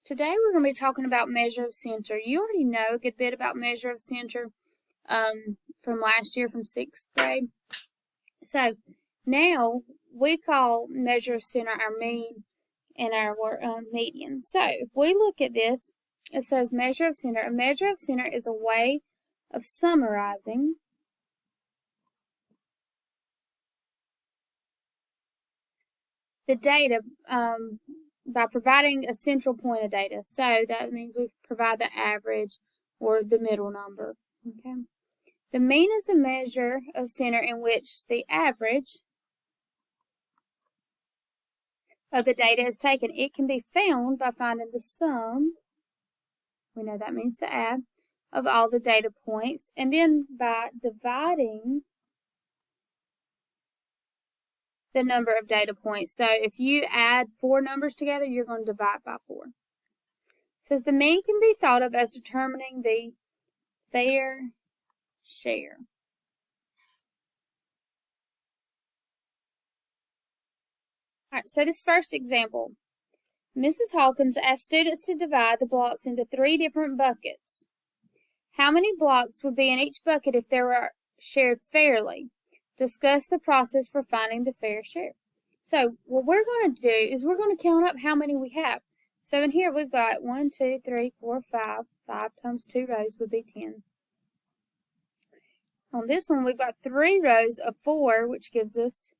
Today we're going to be talking about measure of center. You already know a good bit about measure of center from last year from 6th grade. So now we call measure of center our mean and our median. So if we look at this, it says measure of center. A measure of center is a way of summarizing the data by providing a central point of data. So that means we provide the average or the middle number. Okay. The mean is the measure of center in which the average of the data is taken. It can be found by finding the sum, we know that means to add, of all the data points, and then by dividing the number of data points. So if you add 4 numbers together, you're going to divide by 4. It says the mean can be thought of as determining the fair share. All right, so this first example, Mrs. Hawkins asked students to divide the blocks into 3 different buckets. How many blocks would be in each bucket if they were shared fairly? Discuss the process for finding the fair share. So what we're going to do is we're going to count up how many we have. So in here we've got 1, 2, 3, 4, 5. 5 times 2 rows would be 10. On this one we've got 3 rows of 4, which gives us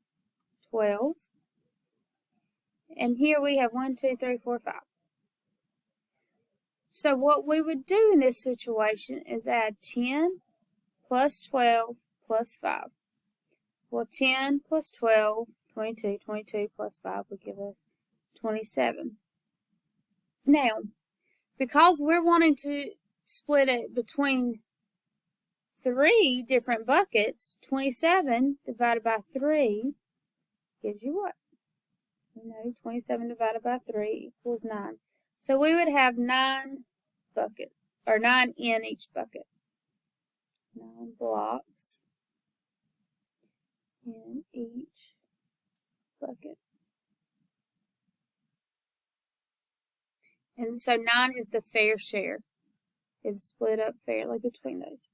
12. And here we have 1, 2, 3, 4, 5. So what we would do in this situation is add 10 plus 12 plus 5. Well, 10 plus 12, 22. 22 plus 5 would give us 27. Now, because we're wanting to split it between 3 different buckets, 27 divided by 3 gives you what? We know 27 divided by 3 equals 9. So we would have 9 buckets, or 9 in each bucket. 9 blocks in each bucket. And so 9 is the fair share. It is split up fairly between those.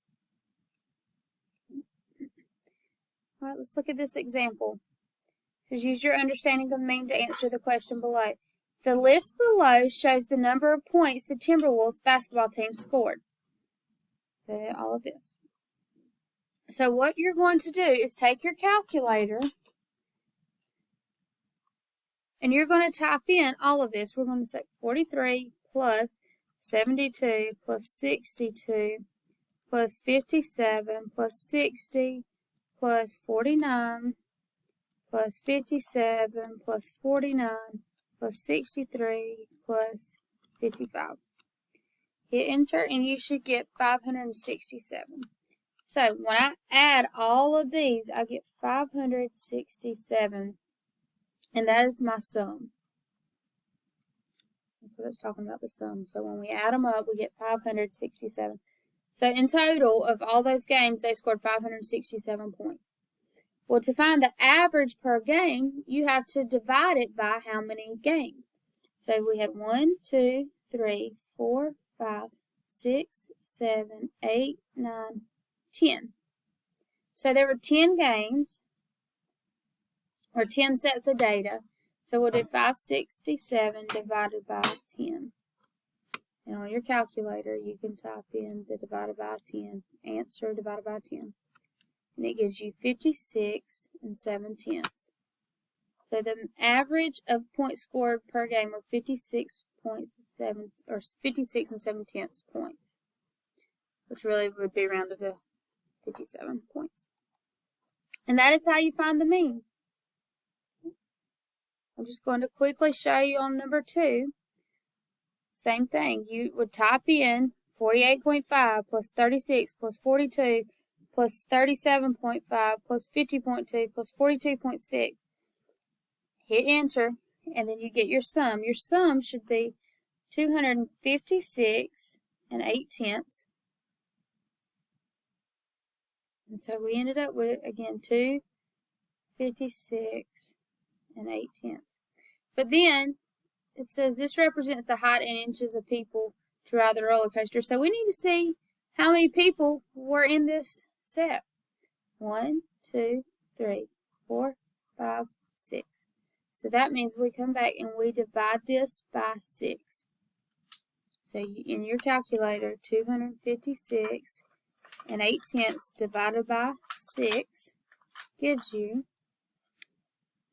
All right, let's look at this example. It says use your understanding of mean to answer the question below. The list below shows the number of points the Timberwolves basketball team scored. So all of this. So what you're going to do is take your calculator and you're going to type in all of this. We're going to say 43 plus 72 plus 62 plus 57 plus 60 plus 49 plus 57 plus 49 plus 63 plus 55. Hit enter and you should get 567. So when I add all of these, I get 567, and that is my sum. That's what it's talking about, the sum. So when we add them up, we get 567. So in total of all those games, they scored 567 points. Well, to find the average per game, you have to divide it by how many games. So we had 1, 2, 3, 4, 5, 6, 7, 8, 9, 10. So there were 10 games, or 10 sets of data. So we'll do 567 divided by 10. And on your calculator, you can type in the divided by 10, answer divided by 10. And it gives you 56 7/10. So the average of points scored per game are 56 7/10 points, which really would be rounded to 57 points. And that is how you find the mean. I'm just going to quickly show you on number 2. Same thing. You would type in 48.5 plus 36 plus 42 plus 37.5 plus 50.2 plus 42.6. Hit enter, and then you get your sum. Your sum should be 256 8/10. And so we ended up with, again, 256 8/10. But then it says this represents the height in inches of people to ride the roller coaster. So we need to see how many people were in this set. 1, 2, 3, 4, 5, 6. So that means we come back and we divide this by 6. So in your calculator, 256 and 8/10 divided by 6 gives you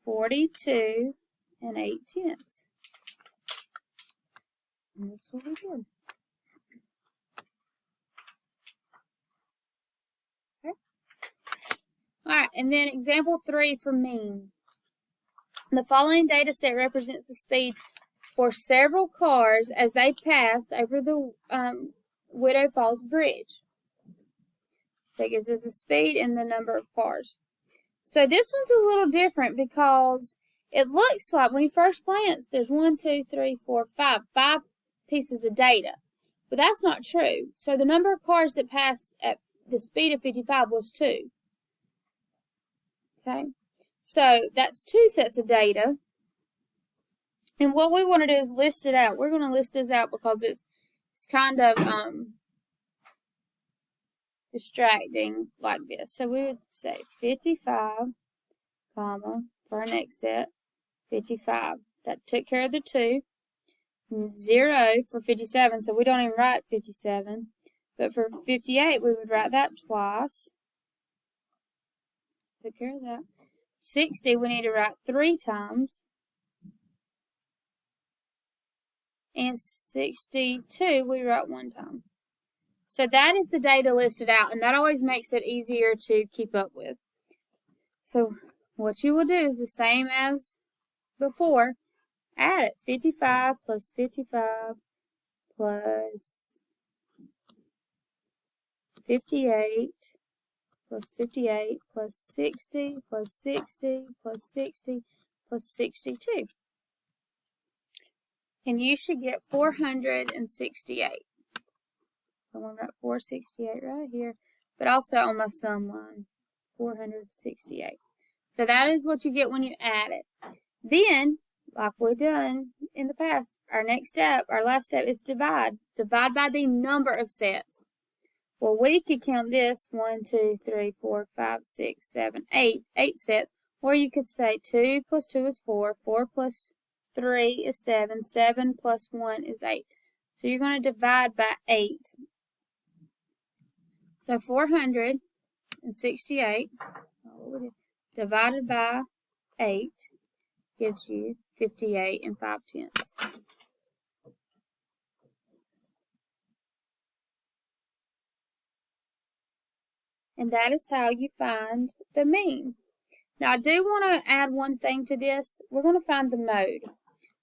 42 and 8/10. And that's what we did. Okay. Alright, and then example 3 for mean. The following data set represents the speed for several cars as they pass over the Widow Falls Bridge. So it gives us the speed and the number of cars. So this one's a little different because it looks like when you first glance, there's 1, 2, 3, 4, 5 pieces of data. But that's not true. So the number of cars that passed at the speed of 55 was 2. Okay, so that's 2 sets of data. And what we want to do is list it out. We're going to list this out because it's kind of distracting like this. So we would say 55, comma, for our next set, 55. That took care of the 2. 0 for 57, so we don't even write 57. But for 58, we would write that twice. Took care of that. 60, we need to write 3 times. And 62, we write 1 time. So that is the data listed out, and that always makes it easier to keep up with. So what you will do is the same as before. Add it. 55 plus 55 plus 58 plus 58 plus 60 plus 60 plus 60 plus 62. And you should get 468. So I'm going to write 468 right here, but also on my sum line, 468. So that is what you get when you add it. Then, like we've done in the past, our next step, our last step is divide. Divide by the number of sets. Well, we could count this 1, 2, 3, 4, 5, 6, 7, 8. 8 sets. Or you could say 2 plus 2 is 4. 4 plus 3 is 7. 7 plus 1 is 8. So you're going to divide by 8. So 468 divided by 8 gives you 58 and 5/10. And that is how you find the mean. Now I do want to add one thing to this. We're going to find the mode.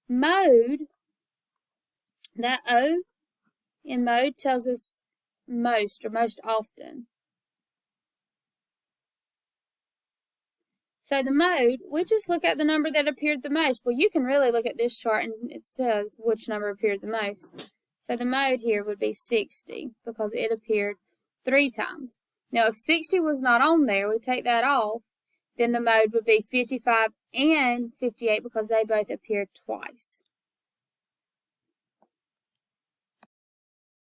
Mode, that O in mode tells us most or most often. So the mode, we just look at the number that appeared the most. Well, you can really look at this chart and it says which number appeared the most. So the mode here would be 60 because it appeared 3 times. Now if 60 was not on there, we take that off, then the mode would be 55 and 58 because they both appeared twice.